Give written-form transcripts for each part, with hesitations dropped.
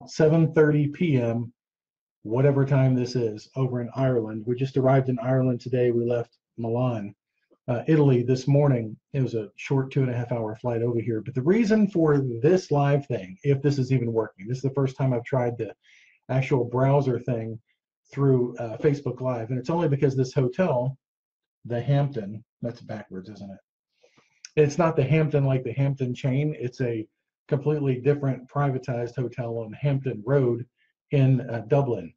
7:30 p.m., whatever time this is, over in Ireland. We just arrived in Ireland today. We left Milan, Italy this morning. It was a short 2.5 hour flight over here. But the reason for this live thing, if this is even working, this is the first time I've tried the actual browser thing through Facebook Live. And it's only because this hotel, the Hampton, that's backwards, isn't it? It's not the Hampton like the Hampton chain. It's a completely different privatized hotel on Hampton Road in Dublin.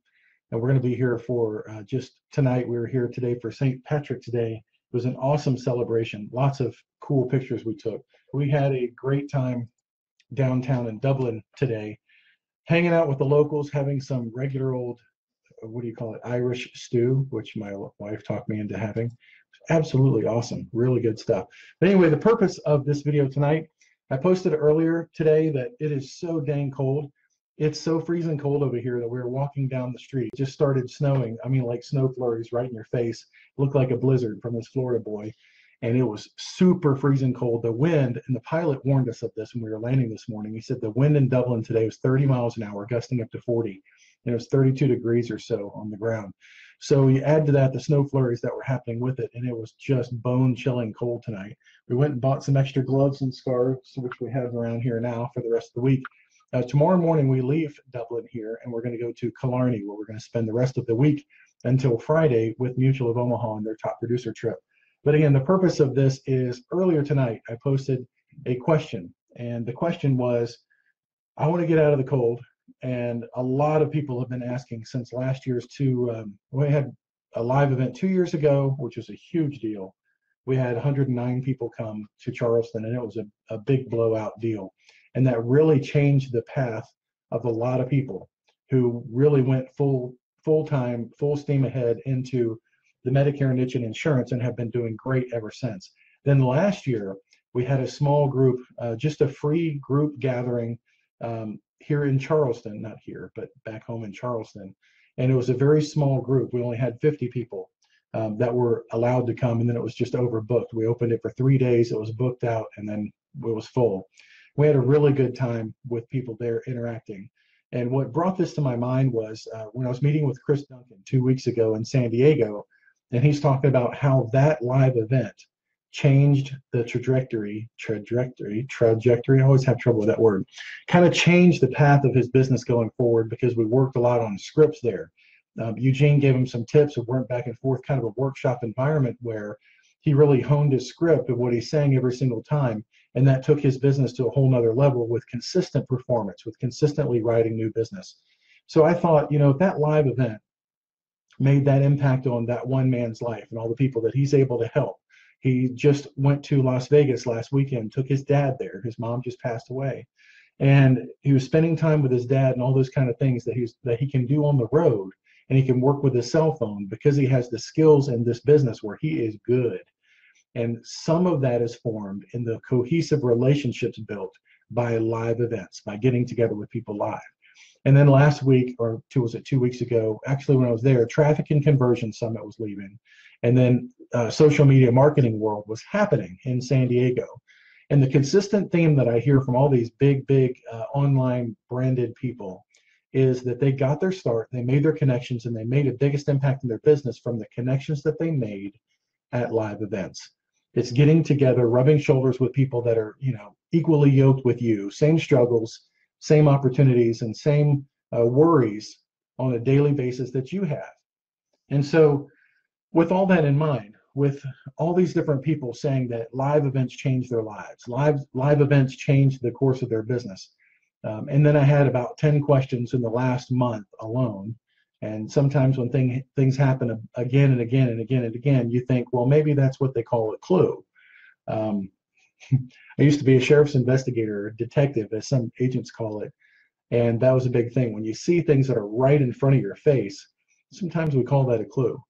And we're going to be here for just tonight. We were here today for St. Patrick's Day. It was an awesome celebration. Lots of cool pictures we took. We had a great time downtown in Dublin today, hanging out with the locals, having some regular old, what do you call it, Irish stew, which my wife talked me into having. Absolutely awesome, really good stuff. But anyway, the purpose of this video tonight, I posted earlier today that it is so dang cold. It's so freezing cold over here that we were walking down the street. It just started snowing. I mean, like snow flurries right in your face. It looked like a blizzard from this Florida boy. And it was super freezing cold. The wind, and the pilot warned us of this when we were landing this morning. He said the wind in Dublin today was 30 miles an hour, gusting up to 40. And it was 32 degrees or so on the ground. So you add to that the snow flurries that were happening with it, and it was just bone-chilling cold tonight. We went and bought some extra gloves and scarves, which we have around here now for the rest of the week. Tomorrow morning we leave Dublin here, and we're going to go to Killarney, where we're going to spend the rest of the week until Friday with Mutual of Omaha on their top producer trip. But again, the purpose of this is earlier tonight I posted a question, and the question was, I want to get out of the cold. And a lot of people have been asking since last year's we had a live event 2 years ago, which was a huge deal. We had 109 people come to Charleston, and it was a big blowout deal. And that really changed the path of a lot of people who really went full-time, full steam ahead into the Medicare niche and insurance and have been doing great ever since. Then last year, we had a small group, just a free group gathering here in Charleston, not here, but back home in Charleston. And it was a very small group. We only had 50 people that were allowed to come, and then it was just overbooked. We opened it for 3 days. It was booked out, and then it was full. We had a really good time with people there interacting. And what brought this to my mind was when I was meeting with Chris Duncan 2 weeks ago in San Diego, and he's talking about how that live event changed the trajectory, I always have trouble with that word, kind of changed the path of his business going forward, because we worked a lot on scripts there. Eugene gave him some tips. We went back and forth, kind of a workshop environment where he really honed his script of what he's saying every single time. And that took his business to a whole nother level with consistent performance, with consistently writing new business. So I thought, if that live event made that impact on that one man's life and all the people that he's able to help. He just went to Las Vegas last weekend, took his dad there. His mom just passed away. And he was spending time with his dad and all those kind of things that he can do on the road. And he can work with his cell phone because he has the skills in this business where he is good. And some of that is formed in the cohesive relationships built by live events, by getting together with people live. And then last week, or 2 weeks ago, actually when I was there, Traffic and Conversion Summit was leaving. And then Social Media Marketing World was happening in San Diego. And the consistent theme that I hear from all these big online branded people is that they got their start, they made their connections, and they made the biggest impact in their business from the connections that they made at live events. It's getting together, rubbing shoulders with people that are, equally yoked with you, same struggles, same opportunities, and same worries on a daily basis that you have. And so with all that in mind, with all these different people saying that live events change their lives, live events change the course of their business. And then I had about 10 questions in the last month alone. And sometimes when things happen again and again and again and again, you think, well, maybe that's what they call a clue. I used to be a sheriff's investigator, a detective, as some agents call it. And that was a big thing. When you see things that are right in front of your face, sometimes we call that a clue.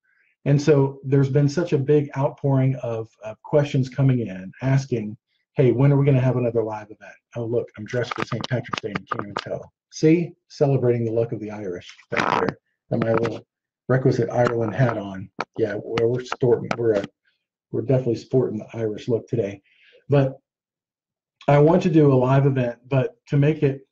And so there's been such a big outpouring of questions coming in, asking, hey, when are we going to have another live event? Oh, look, I'm dressed for St. Patrick's Day and you can't even tell. See, celebrating the luck of the Irish back there. And my little requisite Ireland hat on. Yeah, we're definitely sporting the Irish look today. But I want to do a live event, but to make it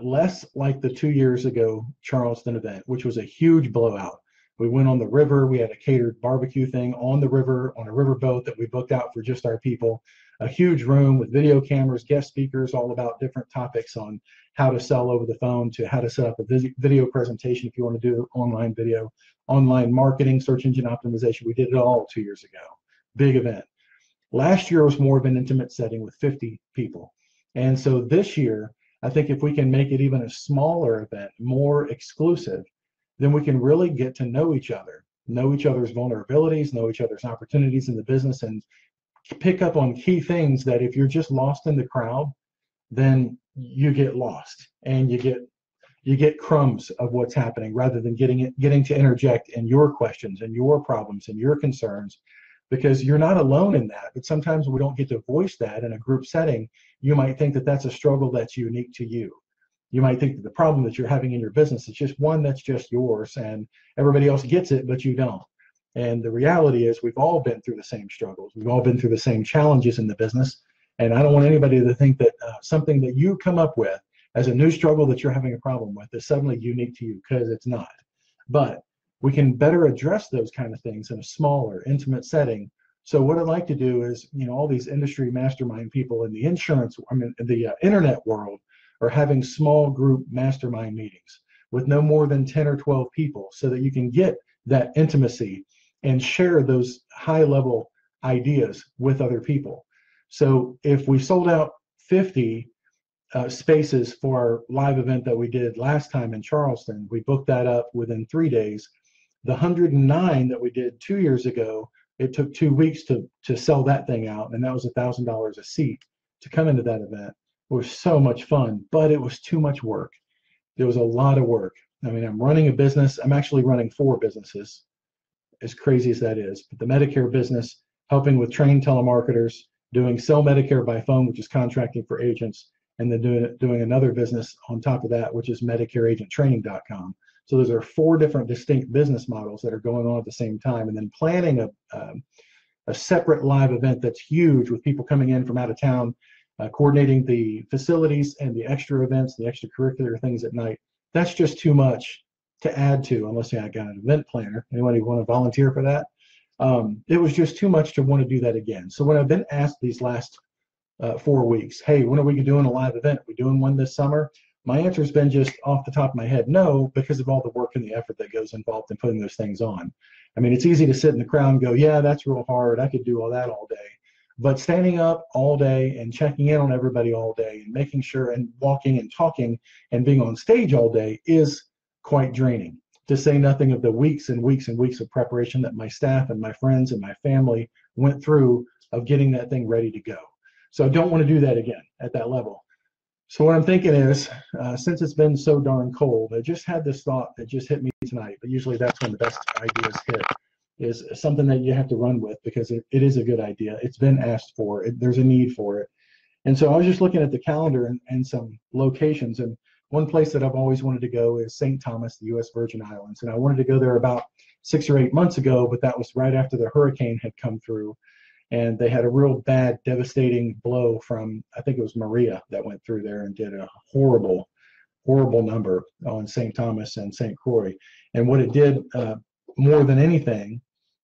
less like the 2 years ago Charleston event, which was a huge blowout. We went on the river. We had a catered barbecue thing on the river, on a riverboat that we booked out for just our people. A huge room with video cameras, guest speakers, all about different topics on how to sell over the phone to how to set up a video presentation if you want to do online video, online marketing, search engine optimization. We did it all 2 years ago. Big event. Last year was more of an intimate setting with 50 people. And so this year, I think if we can make it even a smaller event, more exclusive, then we can really get to know each other's vulnerabilities, know each other's opportunities in the business, and pick up on key things that if you're just lost in the crowd, then you get lost and you get crumbs of what's happening rather than getting to interject in your questions and your problems and your concerns, because you're not alone in that. But sometimes we don't get to voice that in a group setting. You might think that that's a struggle that's unique to you. You might think that the problem that you're having in your business is just one that's just yours and everybody else gets it, but you don't. And the reality is we've all been through the same struggles. We've all been through the same challenges in the business. And I don't want anybody to think that something that you come up with as a new struggle that you're having a problem with is suddenly unique to you, because it's not. But we can better address those kind of things in a smaller, intimate setting. So what I'd like to do is, all these industry mastermind people in the the internet world are having small group mastermind meetings with no more than 10 or 12 people so that you can get that intimacy and share those high level ideas with other people. So if we sold out 50 spaces for our live event that we did last time in Charleston, we booked that up within 3 days. The 109 that we did 2 years ago, it took 2 weeks to sell that thing out, and that was $1,000 a seat to come into that event. It was so much fun, but it was too much work. There was a lot of work. I mean, I'm running a business. I'm actually running 4 businesses, as crazy as that is. But the Medicare business, helping with trained telemarketers, doing Sell Medicare by Phone, which is contracting for agents, and then doing another business on top of that, which is MedicareAgentTraining.com. So those are 4 different distinct business models that are going on at the same time, and then planning a separate live event that's huge with people coming in from out of town, coordinating the facilities and the extra events, the extracurricular things at night. That's just too much to add to, unless I got an event planner. Anybody want to volunteer for that? It was just too much to want to do that again. So when I've been asked these last 4 weeks, hey, when are we doing a live event? Are we doing one this summer? My answer has been just off the top of my head, no, because of all the work and the effort that goes involved in putting those things on. I mean, it's easy to sit in the crowd and go, yeah, that's real hard. I could do all that all day. But standing up all day and checking in on everybody all day and making sure and walking and talking and being on stage all day is quite draining, to say nothing of the weeks and weeks and weeks of preparation that my staff and my friends and my family went through of getting that thing ready to go. So I don't want to do that again at that level. So what I'm thinking is, since it's been so darn cold, I just had this thought that just hit me tonight, but usually that's when the best ideas hit, is something that you have to run with because it is a good idea. It's been asked for. There's a need for it. And so I was just looking at the calendar and some locations, and one place that I've always wanted to go is St. Thomas, the U.S. Virgin Islands. And I wanted to go there about 6 or 8 months ago, but that was right after the hurricane had come through. And they had a real bad, devastating blow from, I think it was Maria, that went through there and did a horrible, horrible number on St. Thomas and St. Croix. And what it did more than anything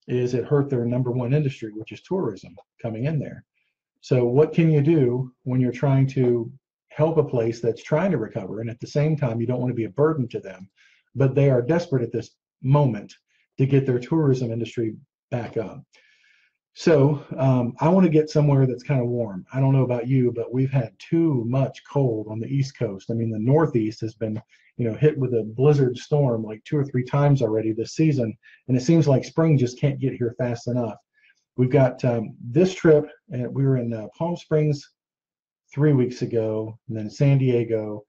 is it hurt their number one industry, which is tourism coming in there. So what can you do when you're trying to help a place that's trying to recover, and at the same time you don't want to be a burden to them, but they are desperate at this moment to get their tourism industry back up? So I want to get somewhere that's kind of warm. I don't know about you, but we've had too much cold on the East Coast. I mean, the Northeast has been, hit with a blizzard storm like 2 or 3 times already this season, and it seems like spring just can't get here fast enough. We've got this trip, and we were in Palm Springs 3 weeks ago, and then San Diego,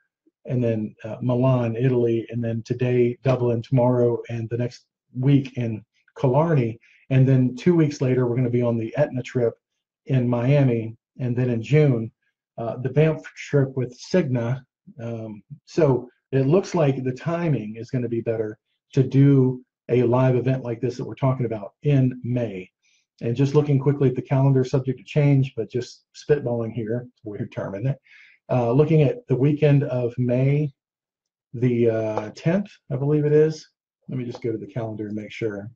and then Milan, Italy, and then today Dublin, tomorrow, and the next week in Killarney. And then 2 weeks later, we're going to be on the Etna trip in Miami. And then in June, the Banff trip with Cigna. So it looks like the timing is going to be better to do a live event like this that we're talking about in May. And just looking quickly at the calendar, subject to change, but just spitballing here, it's a weird term, isn't it? Looking at the weekend of May the 10th, I believe it is. Let me just go to the calendar and make sure.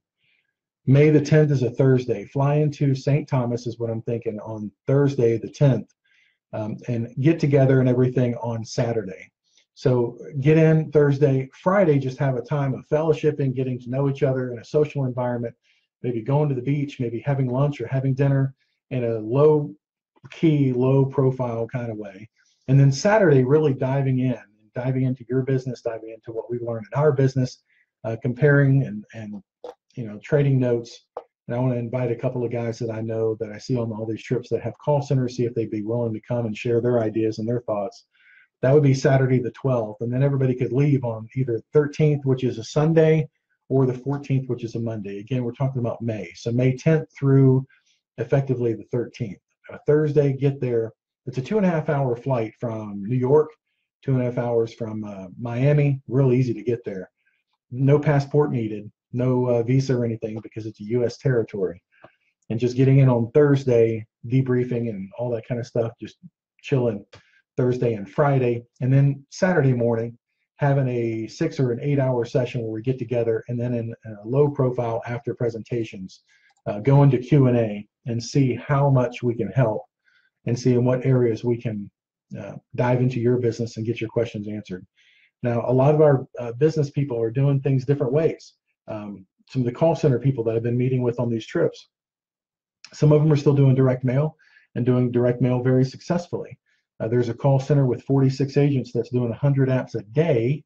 May the 10th is a Thursday. Fly into St. Thomas is what I'm thinking on Thursday the 10th, and get together and everything on Saturday. So get in Thursday. Friday, just have a time of fellowshipping, getting to know each other in a social environment, maybe going to the beach, maybe having lunch or having dinner in a low key, low profile kind of way. And then Saturday, really diving into your business, diving into what we've learned in our business, comparing and trading notes. And I want to invite a couple of guys that I know that I see on all these trips that have call centers, see if they'd be willing to come and share their ideas and their thoughts. That would be Saturday the 12th. And then everybody could leave on either 13th, which is a Sunday, or the 14th, which is a Monday. Again, we're talking about May. So May 10th through effectively the 13th. Thursday, get there. It's a 2.5-hour flight from New York, 2.5 hours from Miami. Real easy to get there. No passport needed, no visa or anything because it's a U.S. territory. And just getting in on Thursday, debriefing and all that kind of stuff, just chilling Thursday and Friday. And then Saturday morning, having a 6 or an 8-hour session where we get together, and then in a low profile after presentations, go into Q&A and see how much we can help and see in what areas we can dive into your business and get your questions answered. Now, a lot of our business people are doing things different ways. Some of the call center people that I've been meeting with on these trips, some of them are still doing direct mail and doing direct mail very successfully. There's a call center with 46 agents that's doing 100 apps a day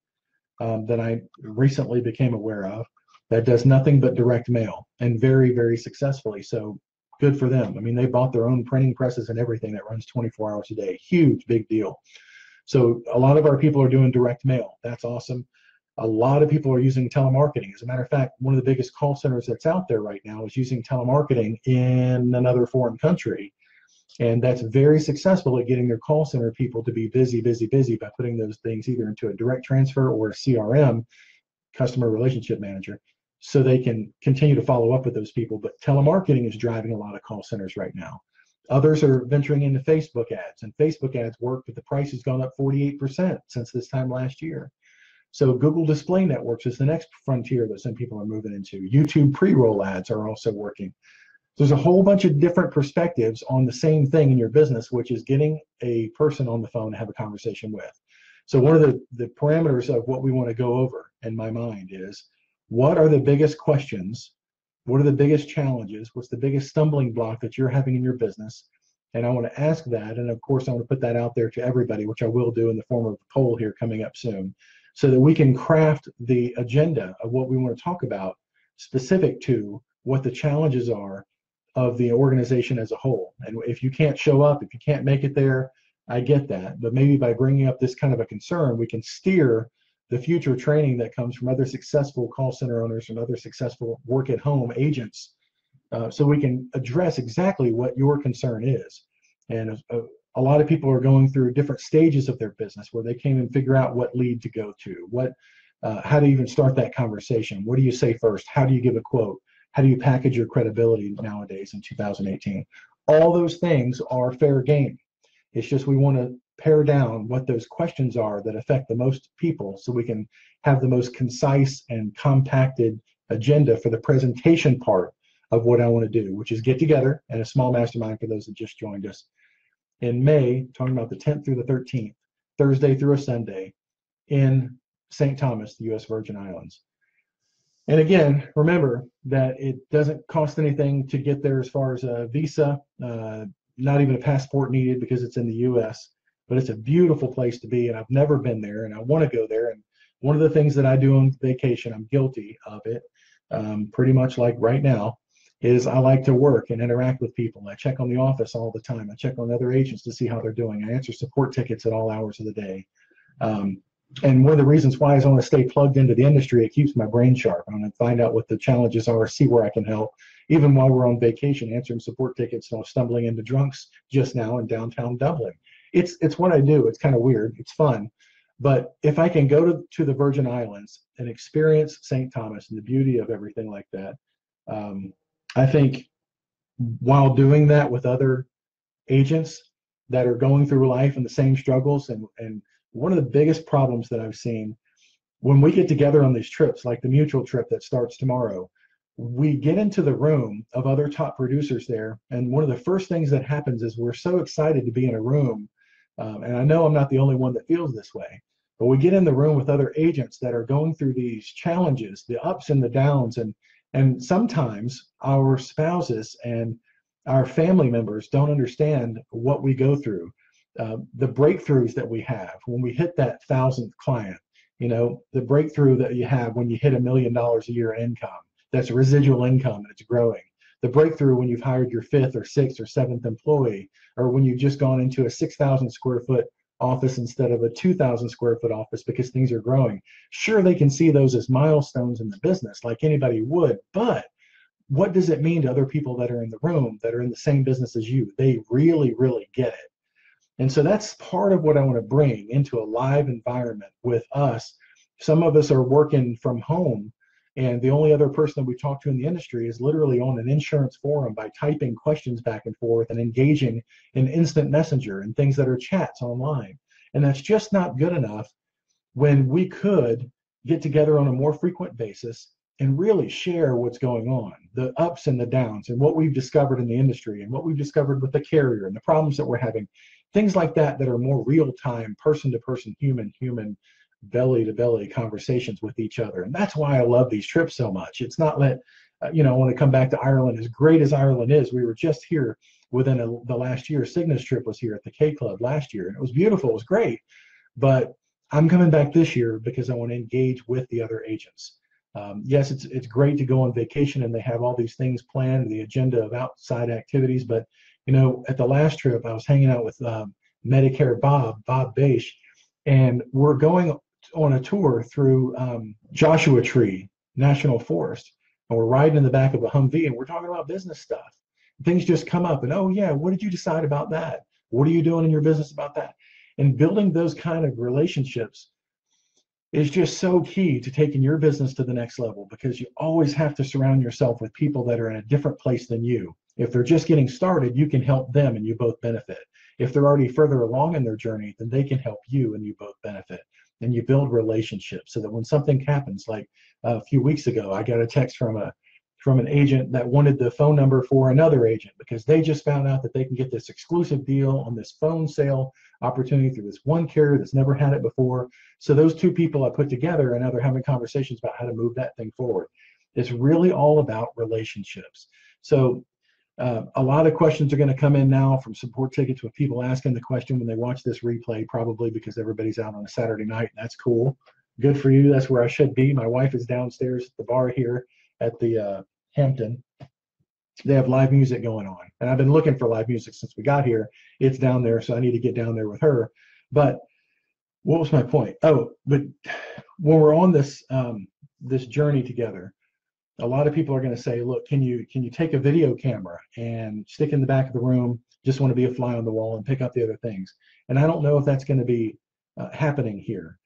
that I recently became aware of that does nothing but direct mail and very, very successfully. So good for them. I mean, they bought their own printing presses and everything that runs 24 hours a day. Huge, big deal. So a lot of our people are doing direct mail. That's awesome. A lot of people are using telemarketing. As a matter of fact, one of the biggest call centers that's out there right now is using telemarketing in another foreign country. And that's very successful at getting their call center people to be busy by putting those things either into a direct transfer or a CRM, customer relationship manager, so they can continue to follow up with those people. But telemarketing is driving a lot of call centers right now. Others are venturing into Facebook ads, and Facebook ads work, but the price has gone up 48% since this time last year. So Google Display Networks is the next frontier that some people are moving into. YouTube pre-roll ads are also working. There's a whole bunch of different perspectives on the same thing in your business, which is getting a person on the phone to have a conversation with. So one of the parameters of what we want to go over in my mind is, what are the biggest questions? What are the biggest challenges? What's the biggest stumbling block that you're having in your business? And I want to ask that. And of course, I want to put that out there to everybody, which I will do in the form of a poll here coming up soon, so that we can craft the agenda of what we want to talk about specific to what the challenges are of the organization as a whole. And if you can't show up, if you can't make it there, I get that. But maybe by bringing up this kind of a concern, we can steer the future training that comes from other successful call center owners and other successful work-at-home agents, so we can address exactly what your concern is. And a lot of people are going through different stages of their business where they can't even figure out what lead to go to, how to even start that conversation. What do you say first? How do you give a quote? How do you package your credibility nowadays in 2018? All those things are fair game. It's just we want to pare down what those questions are that affect the most people, so we can have the most concise and compacted agenda for the presentation part of what I want to do, which is get together in a small mastermind for those that just joined us in May, talking about the 10th through the 13th, Thursday through a Sunday, in St. Thomas, the U.S. Virgin Islands. And again, remember that it doesn't cost anything to get there as far as a visa, not even a passport needed because it's in the U.S., but it's a beautiful place to be, and I've never been there, and I want to go there. And one of the things that I do on vacation, I'm guilty of it, pretty much like right now, is I like to work and interact with people. I check on the office all the time. I check on other agents to see how they're doing. I answer support tickets at all hours of the day. And one of the reasons why is I want to stay plugged into the industry. It keeps my brain sharp. I want to find out what the challenges are, see where I can help. Even while we're on vacation, answering support tickets, and I was stumbling into drunks just now in downtown Dublin. It's what I do. It's kind of weird. It's fun. But if I can go to the Virgin Islands and experience St. Thomas and the beauty of everything like that, I think while doing that with other agents, that are going through life and the same struggles. And one of the biggest problems that I've seen when we get together on these trips, like the mutual trip that starts tomorrow, we get into the room of other top producers there. And one of the first things that happens is we're so excited to be in a room. And I know I'm not the only one that feels this way, but we get in the room with other agents that are going through these challenges, the ups and the downs. And sometimes our spouses and our family members don't understand what we go through, the breakthroughs that we have when we hit that 1,000th client, the breakthrough that you have when you hit $1 million a year in income. That's residual income and it's growing. The breakthrough when you've hired your 5th or 6th or 7th employee, or when you've just gone into a 6,000 square foot office instead of a 2,000 square foot office because things are growing. Sure, they can see those as milestones in the business like anybody would, but what does it mean to other people that are in the room that are in the same business as you? They really, really get it. And so that's part of what I want to bring into a live environment with us. Some of us are working from home, and the only other person that we talk to in the industry is literally on an insurance forum by typing questions back and forth and engaging in instant messenger and things that are chats online. And that's just not good enough when we could get together on a more frequent basis and really share what's going on, the ups and the downs, and what we've discovered in the industry and what we've discovered with the carrier and the problems that we're having, things like that that are more real-time, person-to-person, human, belly-to-belly conversations with each other. And that's why I love these trips so much. It's not that, I want to come back to Ireland. As great as Ireland is, we were just here within the last year. Cigna's trip was here at the K Club last year, and it was beautiful. It was great. But I'm coming back this year because I want to engage with the other agents. Yes, it's great to go on vacation and they have all these things planned, the agenda of outside activities. But, at the last trip, I was hanging out with Medicare Bob Beisch, and we're going on a tour through Joshua Tree National Forest. And we're riding in the back of a Humvee and we're talking about business stuff. Things just come up and, oh, yeah, what did you decide about that? What are you doing in your business about that? And building those kind of relationships is just so key to taking your business to the next level, because you always have to surround yourself with people that are in a different place than you. If they're just getting started, you can help them and you both benefit. If they're already further along in their journey, then they can help you and you both benefit. And you build relationships so that when something happens, like a few weeks ago, I got a text from an agent that wanted the phone number for another agent because they just found out that they can get this exclusive deal on this phone sale opportunity through this one carrier that's never had it before. So those two people I put together, and now they're having conversations about how to move that thing forward. It's really all about relationships. So a lot of questions are going to come in now from support tickets with people asking the question when they watch this replay, probably because everybody's out on a Saturday night. And that's cool. Good for you. That's where I should be. My wife is downstairs at the bar here at the Hampton. They have live music going on, and I've been looking for live music since we got here. It's down there, so I need to get down there with her. But what was my point? Oh, but when we're on this this journey together, a lot of people are going to say, look, can you take a video camera and stick in the back of the room? Just want to be a fly on the wall and pick up the other things. And I don't know if that's going to be happening here.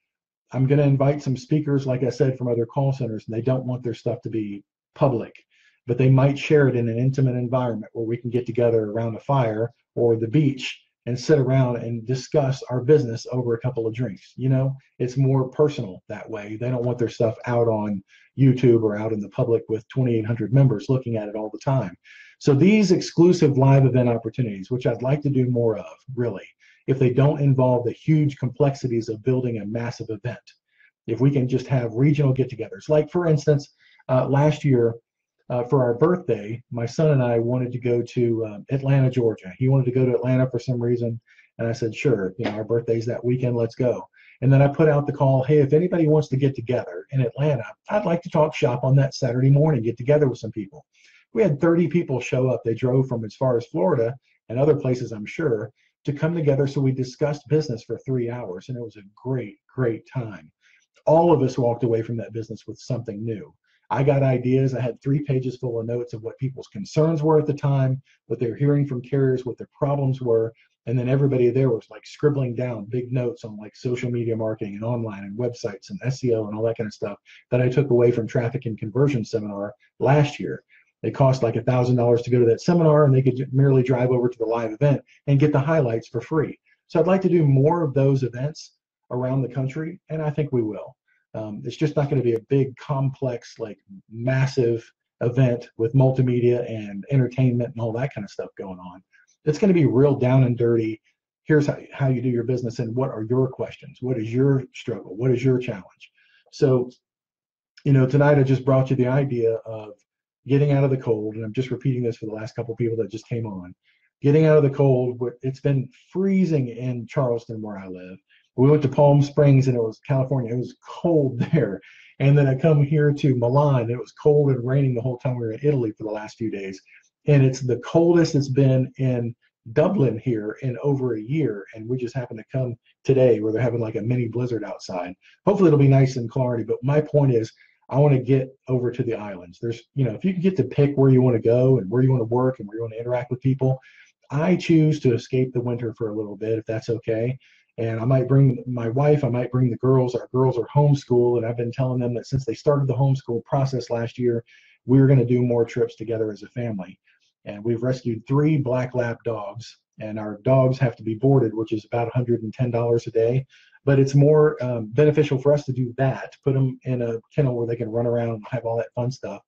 I'm going to invite some speakers, like I said, from other call centers, and they don't want their stuff to be public, but they might share it in an intimate environment where we can get together around a fire or the beach and sit around and discuss our business over a couple of drinks. It's more personal that way. They don't want their stuff out on YouTube or out in the public with 2,800 members looking at it all the time. So these exclusive live event opportunities, which I'd like to do more of, really, if they don't involve the huge complexities of building a massive event. If we can just have regional get-togethers. Like, for instance, last year, for our birthday, my son and I wanted to go to Atlanta, Georgia. He wanted to go to Atlanta for some reason, and I said, sure, our birthday's that weekend, let's go. And then I put out the call, hey, if anybody wants to get together in Atlanta, I'd like to talk shop on that Saturday morning, get together with some people. We had 30 people show up. They drove from as far as Florida and other places, I'm sure, to come together. So we discussed business for 3 hours, and it was a great, great time. All of us walked away from that business with something new. I got ideas. I had 3 pages full of notes of what people's concerns were at the time, what they were hearing from carriers, what their problems were. And then everybody there was like scribbling down big notes on like social media marketing and online and websites and SEO and all that kind of stuff that I took away from traffic and conversion seminar last year. It cost like $1,000 to go to that seminar, and they could merely drive over to the live event and get the highlights for free. So I'd like to do more of those events around the country, and I think we will. It's just not going to be a big, complex, like massive event with multimedia and entertainment and all that kind of stuff going on. It's going to be real down and dirty. Here's how you do your business, and what are your questions? What is your struggle? What is your challenge? So, tonight I just brought you the idea of getting out of the cold, and I'm just repeating this for the last couple of people that just came on. Getting out of the cold. It's been freezing in Charleston where I live. We went to Palm Springs, and it was California. It was cold there. And then I come here to Milan, and it was cold and raining the whole time we were in Italy for the last few days. And it's the coldest it's been in Dublin here in over a year. And we just happened to come today where they're having like a mini blizzard outside. Hopefully it'll be nice in Killarney. But my point is, I want to get over to the islands. There's, if you can get to pick where you want to go and where you want to work and where you want to interact with people, I choose to escape the winter for a little bit, if that's okay. And I might bring my wife, I might bring the girls. Our girls are homeschooled, and I've been telling them that since they started the homeschool process last year, we were going to do more trips together as a family. And we've rescued 3 black lab dogs, and our dogs have to be boarded, which is about $110 a day. But it's more beneficial for us to do that, put them in a kennel where they can run around and have all that fun stuff,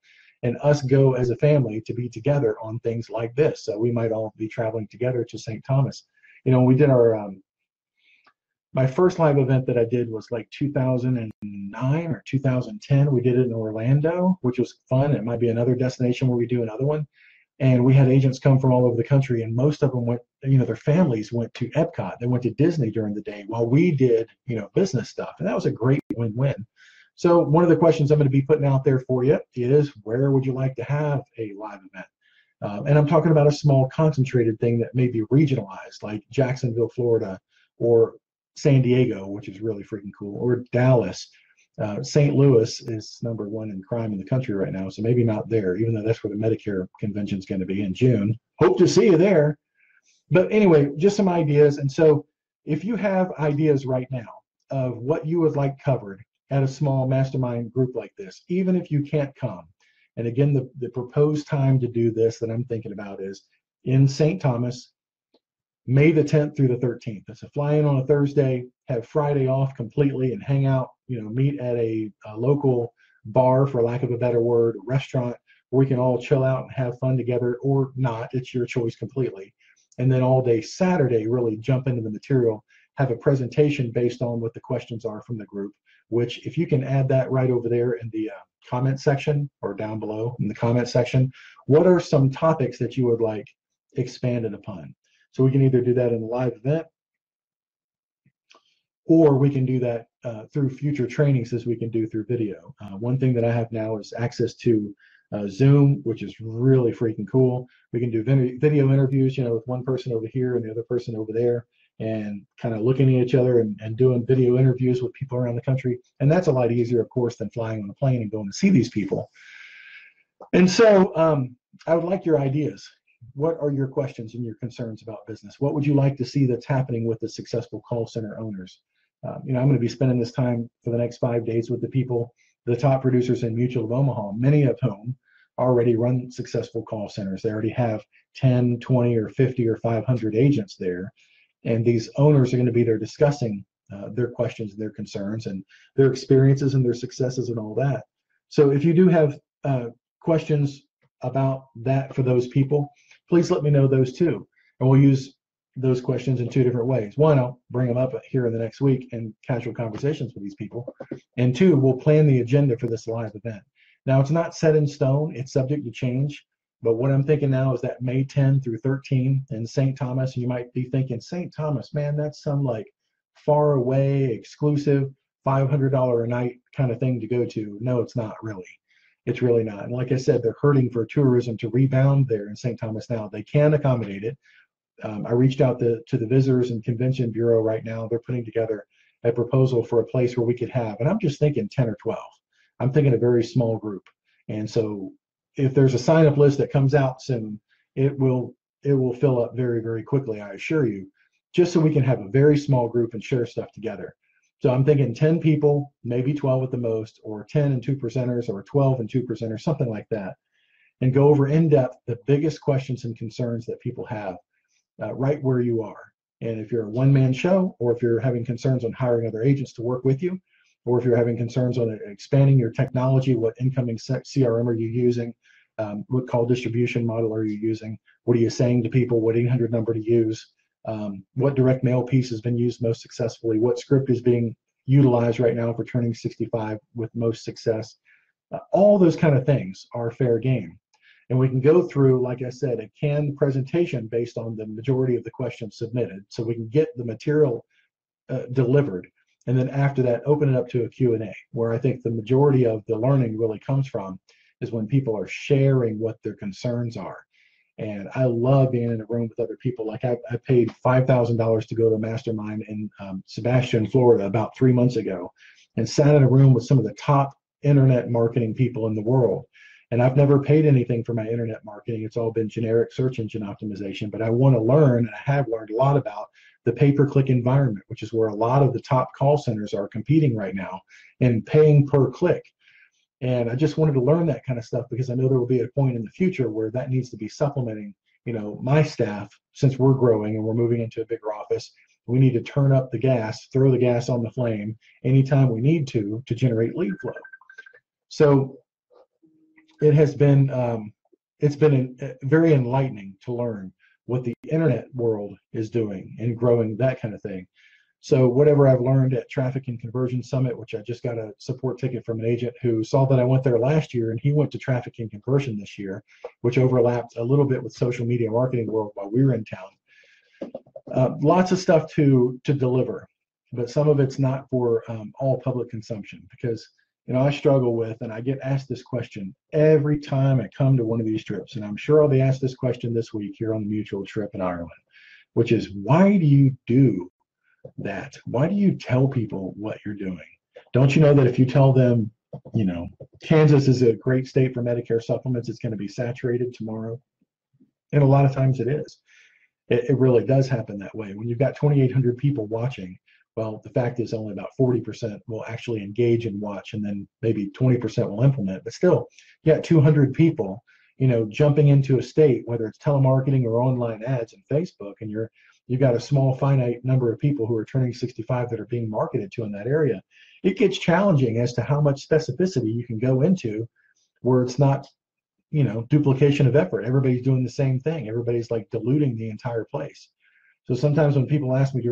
and us go as a family to be together on things like this. So we might all be traveling together to St. Thomas. We did our my first live event that I did was like 2009 or 2010. We did it in Orlando, which was fun. It might be another destination where we do another one. And we had agents come from all over the country, and most of them went, their families went to Epcot. They went to Disney during the day while we did, business stuff. And that was a great win-win. So one of the questions I'm going to be putting out there for you is, where would you like to have a live event? And I'm talking about a small concentrated thing that may be regionalized, like Jacksonville, Florida, or San Diego, which is really freaking cool, or Dallas. St. Louis is #1 in crime in the country right now, so maybe not there, even though that's where the Medicare convention is going to be in June. Hope to see you there. But anyway, just some ideas. And so if you have ideas right now of what you would like covered at a small mastermind group like this, even if you can't come, and again, the proposed time to do this that I'm thinking about is in St. Thomas, May the 10th through the 13th. It's a fly-in on a Thursday, have Friday off completely, and hang out, meet at a local bar, for lack of a better word, a restaurant, where we can all chill out and have fun together, or not. It's your choice completely. And then all day Saturday, really jump into the material, have a presentation based on what the questions are from the group, which if you can add that right over there in the comment section, or down below in the comment section, what are some topics that you would like expanded upon? So we can either do that in a live event, or we can do that through future trainings as we can do through video. One thing that I have now is access to Zoom, which is really freaking cool. We can do video interviews, with one person over here and the other person over there, and kind of looking at each other and doing video interviews with people around the country. And that's a lot easier, of course, than flying on a plane and going to see these people. And so I would like your ideas. What are your questions and your concerns about business? What would you like to see that's happening with the successful call center owners? I'm going to be spending this time for the next 5 days with the people, the top producers in Mutual of Omaha, many of whom already run successful call centers. They already have 10, 20, or 50, or 500 agents there. And these owners are going to be there discussing their questions and their concerns and their experiences and their successes and all that. So if you do have questions about that for those people, please let me know those too. And we'll use those questions in 2 different ways. 1, I'll bring them up here in the next week in casual conversations with these people. And 2, we'll plan the agenda for this live event. Now, it's not set in stone. It's subject to change. But what I'm thinking now is that May 10 through 13 in St. Thomas, you might be thinking, St. Thomas, man, that's some like far away, exclusive, $500 a night kind of thing to go to. No, it's not really. It's really not. And like I said, they're hurting for tourism to rebound there in St. Thomas now. They can accommodate it. I reached out to the Visitors and Convention Bureau right now. They're putting together a proposal for a place where we could have, and I'm just thinking 10 or 12. I'm thinking a very small group. And so if there's a sign-up list that comes out soon, it will fill up very, very quickly, I assure you, just so we can have a very small group and share stuff together. So I'm thinking 10 people, maybe 12 at the most, or 10 and 2 presenters, or 12 and 2 presenters, something like that. and go over in depth the biggest questions and concerns that people have right where you are. And if you're a one-man show, or if you're having concerns on hiring other agents to work with you, or if you're having concerns on expanding your technology, what incoming CRM are you using? What call distribution model are you using? What are you saying to people? What 800 number to use? What direct mail piece has been used most successfully? What script is being utilized right now for turning 65 with most success? All those kind of things are fair game. And we can go through, like I said, a canned presentation based on the majority of the questions submitted, so we can get the material delivered. And then after that, open it up to a Q&A, where I think the majority of the learning really comes from is when people are sharing what their concerns are. And I love being in a room with other people. Like I paid $5,000 to go to a mastermind in Sebastian, Florida about 3 months ago, and sat in a room with some of the top internet marketing people in the world. And I've never paid anything for my internet marketing. It's all been generic search engine optimization, but I want to learn, and I have learned a lot about the pay-per-click environment, which is where a lot of the top call centers are competing right now and paying per click. And I just wanted to learn that kind of stuff because I know there will be a point in the future where that needs to be supplementing, my staff. Since we're growing and we're moving into a bigger office, we need to turn up the gas, throw the gas on the flame anytime we need to generate lead flow. So it has been very enlightening to learn what the internet world is doing and growing, that kind of thing. So whatever I've learned at Traffic and Conversion Summit, which I just got a support ticket from an agent who saw that I went there last year, and he went to Traffic and Conversion this year, which overlapped a little bit with social media marketing world while we were in town. Lots of stuff to deliver, but some of it's not for all public consumption, because I struggle with, and I get asked this question every time I come to one of these trips, and I'm sure I'll be asked this question this week here on the mutual trip in Ireland, which is, why do you do that? Why do you tell people what you're doing? Don't you know that if you tell them, Kansas is a great state for Medicare supplements, it's going to be saturated tomorrow? And a lot of times it is. It really does happen that way. When you've got 2,800 people watching, well, the fact is only about 40% will actually engage and watch, and then maybe 20% will implement. But still, you got 200 people, jumping into a state, whether it's telemarketing or online ads and Facebook, and you've got a small finite number of people who are turning 65 that are being marketed to in that area. It gets challenging as to how much specificity you can go into where it's not, duplication of effort. Everybody's doing the same thing. Everybody's like diluting the entire place. So sometimes when people ask me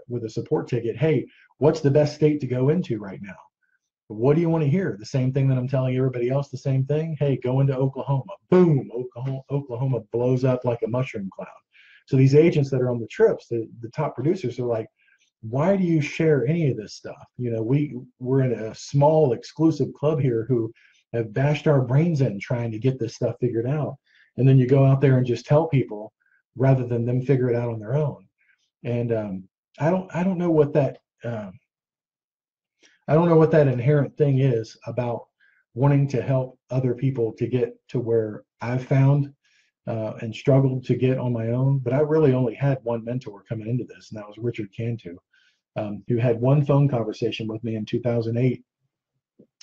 with a support ticket, hey, what's the best state to go into right now? What do you want to hear? The same thing that I'm telling everybody else, the same thing? Hey, go into Oklahoma. Boom, Oklahoma blows up like a mushroom cloud. So these agents that are on the trips, the top producers are like, why do you share any of this stuff? We're in a small exclusive club here who have bashed our brains in trying to get this stuff figured out. And then you go out there and just tell people rather than them figure it out on their own. And I don't know what that inherent thing is about wanting to help other people to get to where I've found and struggled to get on my own. But I really only had one mentor coming into this, and that was Richard Cantu, who had one phone conversation with me in 2008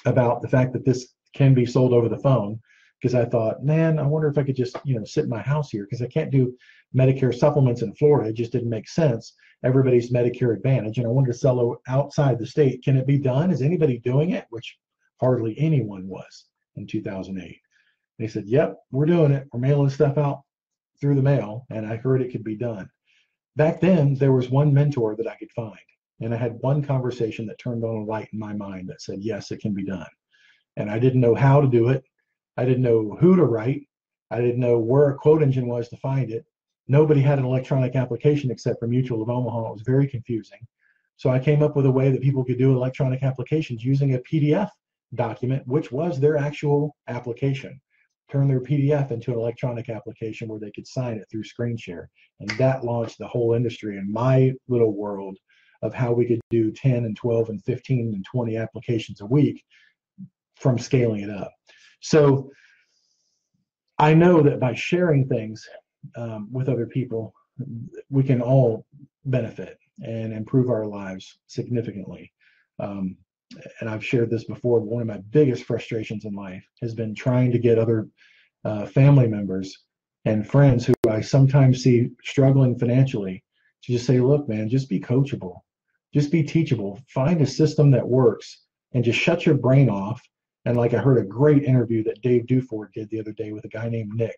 about the fact that this can be sold over the phone. Because I thought, man, I wonder if I could just, sit in my house here, because I can't do Medicare supplements in Florida. It just didn't make sense. Everybody's Medicare Advantage, and I wanted to sell outside the state. Can it be done? Is anybody doing it? Which hardly anyone was in 2008. They said, yep, we're doing it. We're mailing stuff out through the mail, and I heard it could be done. Back then, there was one mentor that I could find, and I had one conversation that turned on a light in my mind that said, yes, it can be done. And I didn't know how to do it. I didn't know who to write. I didn't know where a quote engine was to find it. Nobody had an electronic application except for Mutual of Omaha. It was very confusing. So I came up with a way that people could do electronic applications using a PDF document, which was their actual application. Turn their PDF into an electronic application where they could sign it through screen share. And that launched the whole industry in my little world of how we could do 10 and 12 and 15 and 20 applications a week from scaling it up. So I know that by sharing things with other people, we can all benefit and improve our lives significantly. And I've shared this before, but one of my biggest frustrations in life has been trying to get other family members and friends who I sometimes see struggling financially to just say, look, man, just be coachable, just be teachable, find a system that works and just shut your brain off. And like I heard a great interview that Dave Duford did the other day with a guy named Nick,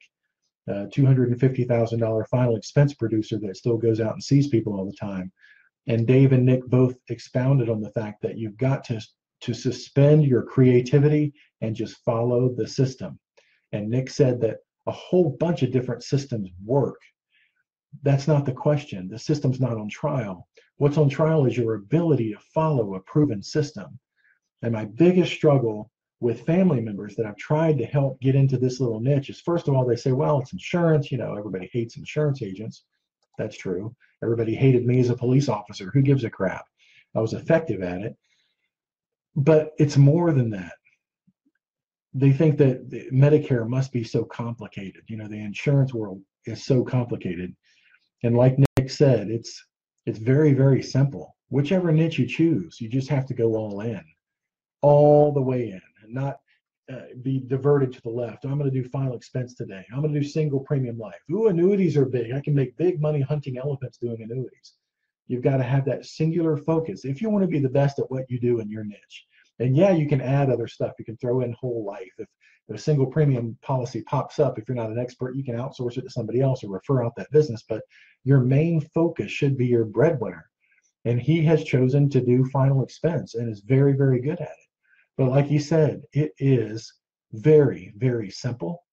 $250,000 final expense producer that still goes out and sees people all the time. And Dave and Nick both expounded on the fact that you've got to suspend your creativity and just follow the system. And Nick said that a whole bunch of different systems work. That's not the question. The system's not on trial. What's on trial is your ability to follow a proven system. And my biggest struggle with family members that I've tried to help get into this little niche is, first of all, they say, well, it's insurance. Everybody hates insurance agents. That's true. Everybody hated me as a police officer. Who gives a crap? I was effective at it. But it's more than that. They think that Medicare must be so complicated. The insurance world is so complicated. And like Nick said, it's very, very simple. Whichever niche you choose, you just have to go all the way in, and not be diverted to the left. I'm going to do final expense today. I'm going to do single premium life. Ooh, annuities are big. I can make big money hunting elephants doing annuities. You've got to have that singular focus if you want to be the best at what you do in your niche. And yeah, you can add other stuff. You can throw in whole life. If a single premium policy pops up, if you're not an expert, you can outsource it to somebody else or refer out that business. But your main focus should be your breadwinner. And he has chosen to do final expense and is very, very good at it. But like he said, it is very, very simple,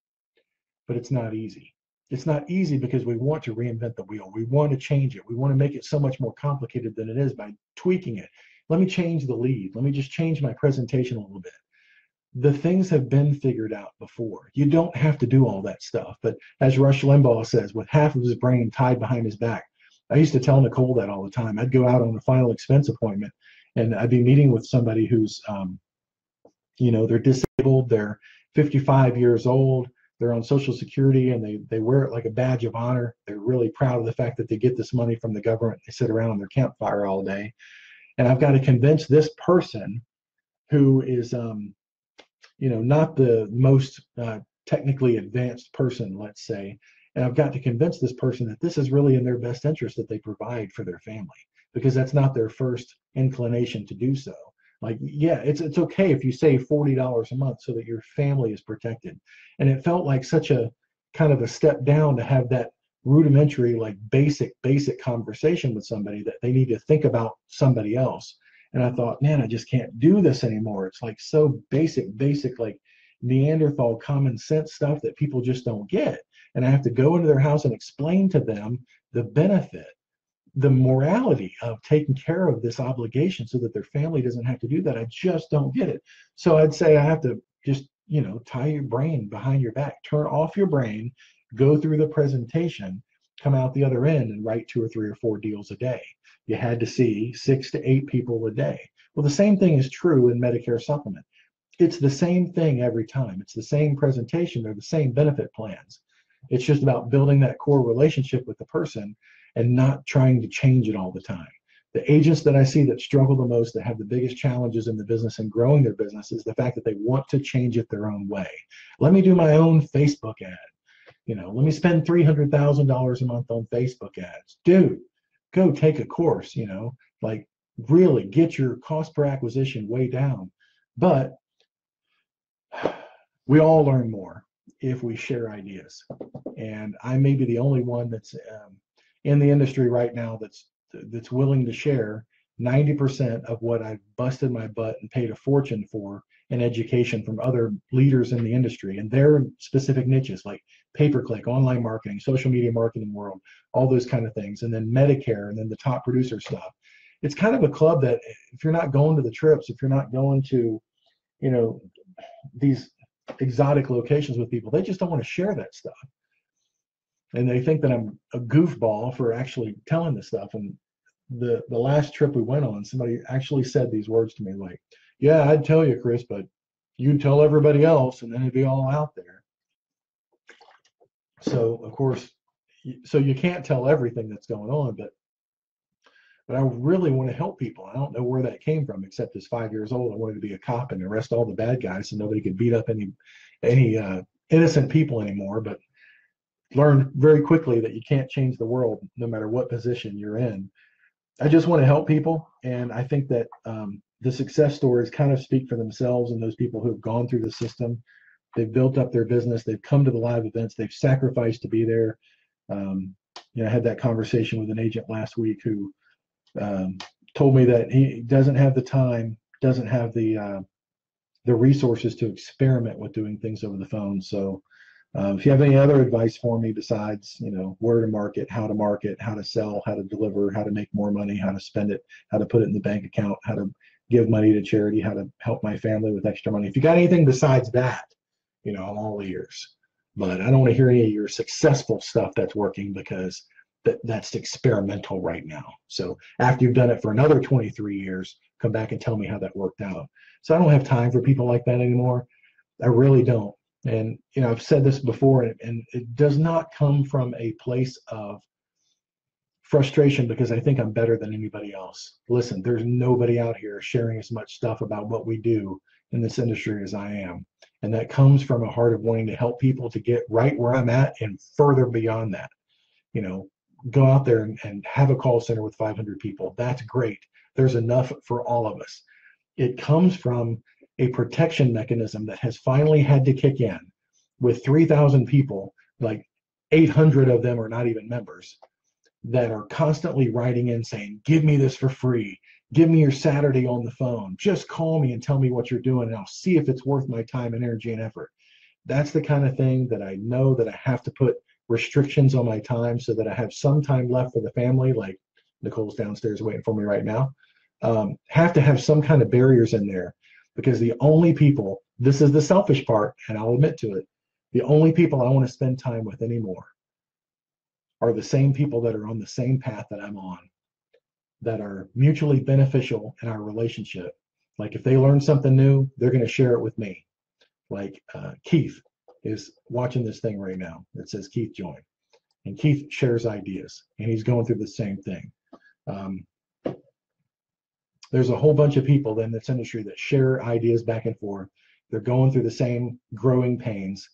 but it's not easy. It's not easy because we want to reinvent the wheel. We want to change it. We want to make it so much more complicated than it is by tweaking it. Let me change the lead. Let me just change my presentation a little bit. The things have been figured out before. You don't have to do all that stuff. But as Rush Limbaugh says, with half of his brain tied behind his back, I used to tell Nicole that all the time. I'd go out on a final expense appointment and I'd be meeting with somebody who's, they're disabled, they're 55 years old, they're on Social Security, and they wear it like a badge of honor. They're really proud of the fact that they get this money from the government. They sit around on their campfire all day. And I've got to convince this person who is, not the most technically advanced person, let's say, and I've got to convince this person that this is really in their best interest that they provide for their family, because that's not their first inclination to do so. Like, yeah, it's okay if you save $40 a month so that your family is protected. And it felt like such a kind of a step down to have that rudimentary, like basic conversation with somebody that they need to think about somebody else. And I thought, man, I just can't do this anymore. It's like so basic, like Neanderthal common sense stuff that people just don't get. And I have to go into their house and explain to them the benefit, the morality of taking care of this obligation so that their family doesn't have to do that. I just don't get it. So I'd say I have to just, tie your brain behind your back, turn off your brain, go through the presentation, come out the other end and write 2 or 3 or 4 deals a day. You had to see 6 to 8 people a day. Well, the same thing is true in Medicare supplement. It's the same thing every time. It's the same presentation. They're the same benefit plans. It's just about building that core relationship with the person and not trying to change it all the time. The agents that I see that struggle the most, that have the biggest challenges in the business and growing their business, is the fact that they want to change it their own way. Let me do my own Facebook ad. Let me spend $300,000 a month on Facebook ads. Dude, go take a course, like really get your cost per acquisition way down. But we all learn more if we share ideas. And I may be the only one that's in the industry right now that's willing to share 90% of what I've busted my butt and paid a fortune for in education from other leaders in the industry and their specific niches, like pay-per-click, online marketing, social media marketing world, all those kind of things, and then Medicare, and then the top producer stuff. It's kind of a club that if you're not going to the trips, if you're not going to, these exotic locations with people, they just don't want to share that stuff. And they think that I'm a goofball for actually telling this stuff. And the last trip we went on, somebody actually said these words to me, like, yeah, I'd tell you, Chris, but you'd tell everybody else and then it'd be all out there. So of course, so you can't tell everything that's going on, but I really want to help people. I don't know where that came from, except as 5 years old, I wanted to be a cop and arrest all the bad guys so nobody could beat up any innocent people anymore, but learned very quickly that you can't change the world no matter what position you're in. I just want to help people, and I think that the success stories kind of speak for themselves, and those people who have gone through the system, they've built up their business, they've come to the live events, they've sacrificed to be there. I had that conversation with an agent last week who told me that he doesn't have the time, doesn't have the resources to experiment with doing things over the phone. So if you have any other advice for me besides, where to market, how to sell, how to deliver, how to make more money, how to spend it, how to put it in the bank account, how to give money to charity, how to help my family with extra money. If you got anything besides that, I'm all ears. But I don't want to hear any of your successful stuff that's working, because that's experimental right now. So after you've done it for another 23 years, come back and tell me how that worked out. So I don't have time for people like that anymore. I really don't. And, I've said this before, and it does not come from a place of frustration because I think I'm better than anybody else. Listen, there's nobody out here sharing as much stuff about what we do in this industry as I am. And that comes from a heart of wanting to help people to get right where I'm at and further beyond that. Go out there and have a call center with 500 people. That's great. There's enough for all of us. It comes from a protection mechanism that has finally had to kick in with 3,000 people, like 800 of them are not even members, that are constantly writing in saying, give me this for free. Give me your Saturday on the phone. Just call me and tell me what you're doing, and I'll see if it's worth my time and energy and effort. That's the kind of thing that I know that I have to put restrictions on my time so that I have some time left for the family, like Nicole's downstairs waiting for me right now. Have to have some kind of barriers in there, because the only people, this is the selfish part, and I'll admit to it, the only people I want to spend time with anymore are the same people that are on the same path that I'm on, that are mutually beneficial in our relationship. Like if they learn something new, they're going to share it with me. Like Keith is watching this thing right now that says Keith join, and Keith shares ideas, and he's going through the same thing. There's a whole bunch of people in this industry that share ideas back and forth. They're going through the same growing pains.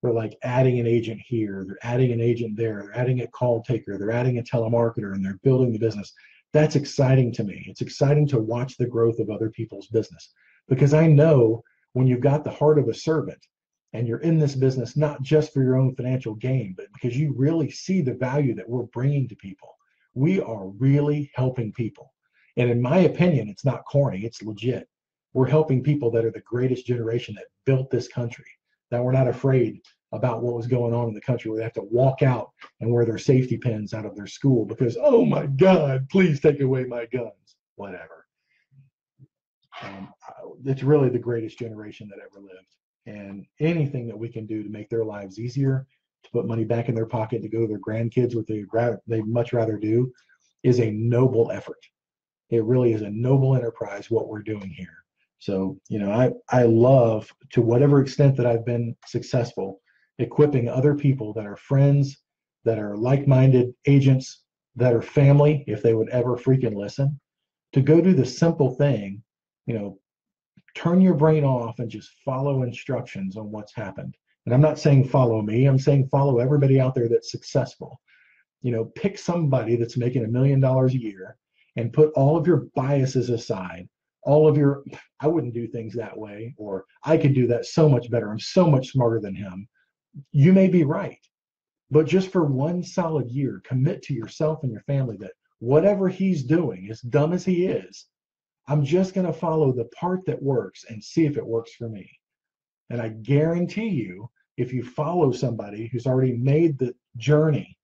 They're like adding an agent here, they're adding an agent there, they're adding a call taker, they're adding a telemarketer, and they're building the business. That's exciting to me. It's exciting to watch the growth of other people's business, because I know when you've got the heart of a servant and you're in this business, not just for your own financial gain, but because you really see the value that we're bringing to people. We are really helping people. And in my opinion, it's not corny, it's legit. We're helping people that are the greatest generation that built this country, that were not afraid about what was going on in the country, where they have to walk out and wear their safety pins out of their school because, oh my God, please take away my guns, whatever. It's really the greatest generation that ever lived. And anything that we can do to make their lives easier, to put money back in their pocket, to go to their grandkids, what they much rather do, is a noble effort. It really is a noble enterprise, what we're doing here. So, I love, to whatever extent that I've been successful, equipping other people that are friends, that are like-minded agents, that are family, if they would ever freaking listen, to go do the simple thing, turn your brain off and just follow instructions on what's happened. And I'm not saying follow me, I'm saying follow everybody out there that's successful. Pick somebody that's making $1 million a year and put all of your biases aside, I wouldn't do things that way, or I could do that so much better, I'm so much smarter than him. You may be right, but just for one solid year, commit to yourself and your family that whatever he's doing, as dumb as he is, I'm just going to follow the part that works and see if it works for me. And I guarantee you, if you follow somebody who's already made the journey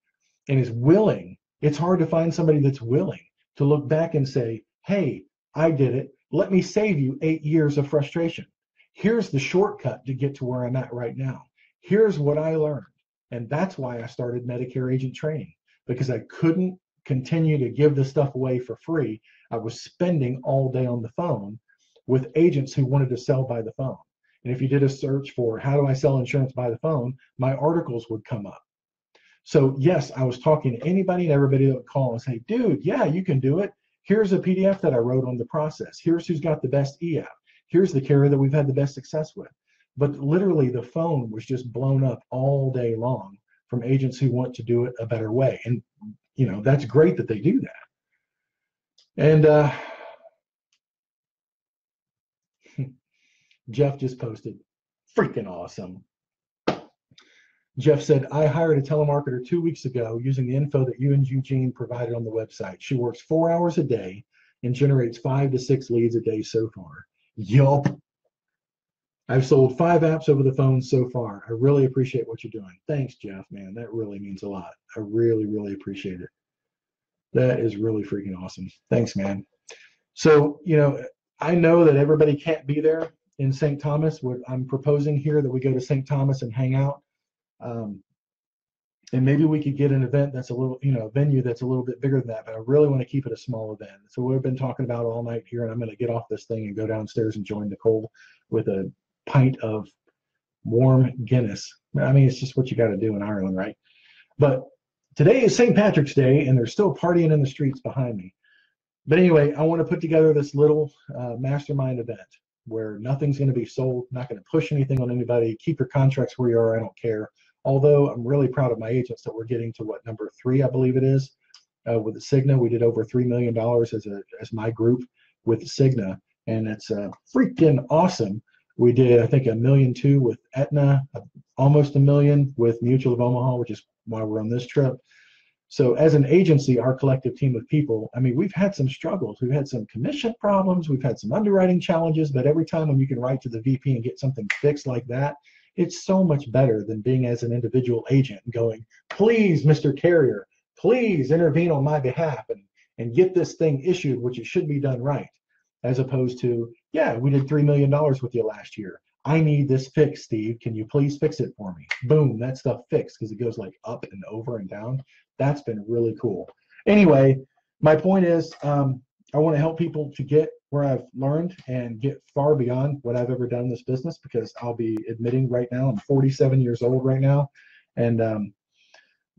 and is willing, it's hard to find somebody that's willing to look back and say, hey, I did it. Let me save you 8 years of frustration. Here's the shortcut to get to where I'm at right now. Here's what I learned. And that's why I started Medicare Agent Training, because I couldn't continue to give this stuff away for free. I was spending all day on the phone with agents who wanted to sell by the phone. And if you did a search for how do I sell insurance by the phone, my articles would come up. So yes, I was talking to anybody and everybody that would call and say, dude, yeah, you can do it. Here's a PDF that I wrote on the process. Here's who's got the best e-app. Here's the carrier that we've had the best success with. But literally the phone was just blown up all day long from agents who want to do it a better way. And, you know, that's great that they do that. And Jeff just posted, freaking awesome. Jeff said, I hired a telemarketer 2 weeks ago using the info that you and Eugene provided on the website. She works 4 hours a day and generates 5 to 6 leads a day so far. Yup. I've sold 5 apps over the phone so far. I really appreciate what you're doing. Thanks, Jeff, man. That really means a lot. I really, really appreciate it. That is really freaking awesome. Thanks, man. So, you know, I know that everybody can't be there in St. Thomas. I'm proposing here that we go to St. Thomas and hang out. And maybe we could get an event that's a little, you know, a venue that's a little bit bigger than that, but I really want to keep it a small event. So we've been talking about all night here, and I'm going to get off this thing and go downstairs and join Nicole with a pint of warm Guinness. I mean, it's just what you got to do in Ireland, right? But today is St. Patrick's Day, and they're still partying in the streets behind me. But anyway, I want to put together this little mastermind event where nothing's going to be sold, not going to push anything on anybody. Keep your contracts where you are. I don't care. Although I'm really proud of my agents that we're getting to what, number 3, I believe it is, with the Cigna. We did over $3 million as my group with Cigna, and it's freaking awesome. We did, I think, $1.2 million with Aetna, almost $1 million with Mutual of Omaha, which is why we're on this trip. So as an agency, our collective team of people, I mean, we've had some struggles. We've had some commission problems. We've had some underwriting challenges. But every time when you can write to the VP and get something fixed like that, it's so much better than being as an individual agent and going, please, Mr. Carrier, please intervene on my behalf and get this thing issued, which it should be done right. As opposed to, yeah, we did $3 million with you last year. I need this fixed, Steve. Can you please fix it for me? Boom, that stuff fixed, because it goes like up and over and down. That's been really cool. Anyway, my point is, I want to help people to get where I've learned and get far beyond what I've ever done in this business, because I'll be admitting right now, I'm 47 years old right now, and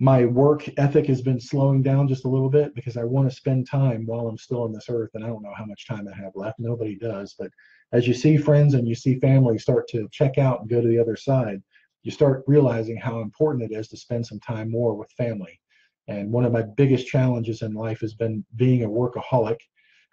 my work ethic has been slowing down just a little bit because I want to spend time while I'm still on this earth, and I don't know how much time I have left. Nobody does. But as you see friends and you see family start to check out and go to the other side, you start realizing how important it is to spend some time more with family. And one of my biggest challenges in life has been being a workaholic.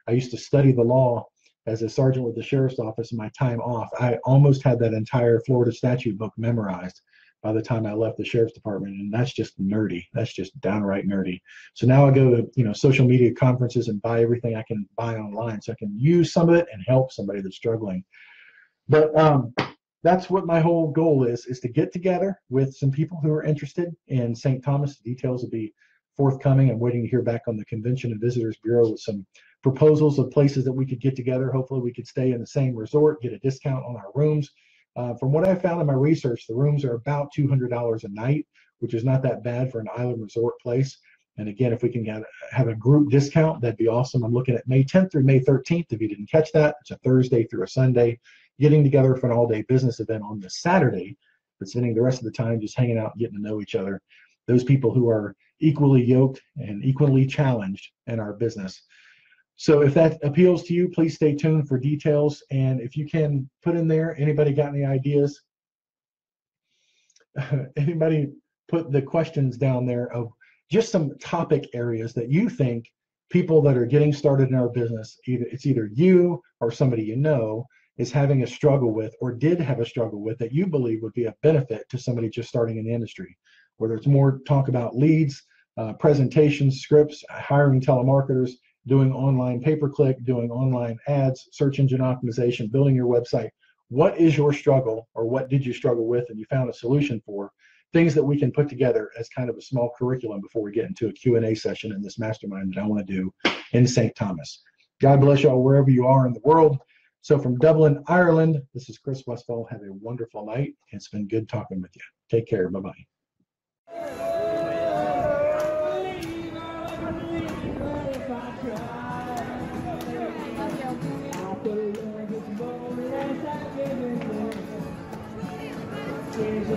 I used to study the law as a sergeant with the sheriff's office in my time off. I almost had that entire Florida statute book memorized by the time I left the sheriff's department, and that's just nerdy. That's just downright nerdy. So now I go to, you know, social media conferences and buy everything I can buy online so I can use some of it and help somebody that's struggling. But that's what my whole goal is to get together with some people who are interested in St. Thomas. The details will be forthcoming. I'm waiting to hear back on the Convention and Visitors Bureau with some proposals of places that we could get together. Hopefully we could stay in the same resort, get a discount on our rooms. From what I found in my research, the rooms are about $200 a night, which is not that bad for an island resort place. And again, if we can have a group discount, that'd be awesome. I'm looking at May 10th through May 13th. If you didn't catch that, it's a Thursday through a Sunday, getting together for an all-day business event on the Saturday, but spending the rest of the time just hanging out and getting to know each other. Those people who are equally yoked and equally challenged in our business. So if that appeals to you, please stay tuned for details. And if you can put in there, anybody got any ideas? Anybody put the questions down there of just some topic areas that you think people that are getting started in our business, it's either you or somebody you know is having a struggle with or did have a struggle with that you believe would be a benefit to somebody just starting in the industry. Whether it's more talk about leads, presentations, scripts, hiring telemarketers, doing online pay-per-click, doing online ads, search engine optimization, building your website. What is your struggle, or what did you struggle with and you found a solution for? Things that we can put together as kind of a small curriculum before we get into a Q&A session in this mastermind that I want to do in St. Thomas. God bless y'all wherever you are in the world. So from Dublin, Ireland, this is Chris Westfall. Have a wonderful night. It's been good talking with you. Take care. Bye-bye. There's a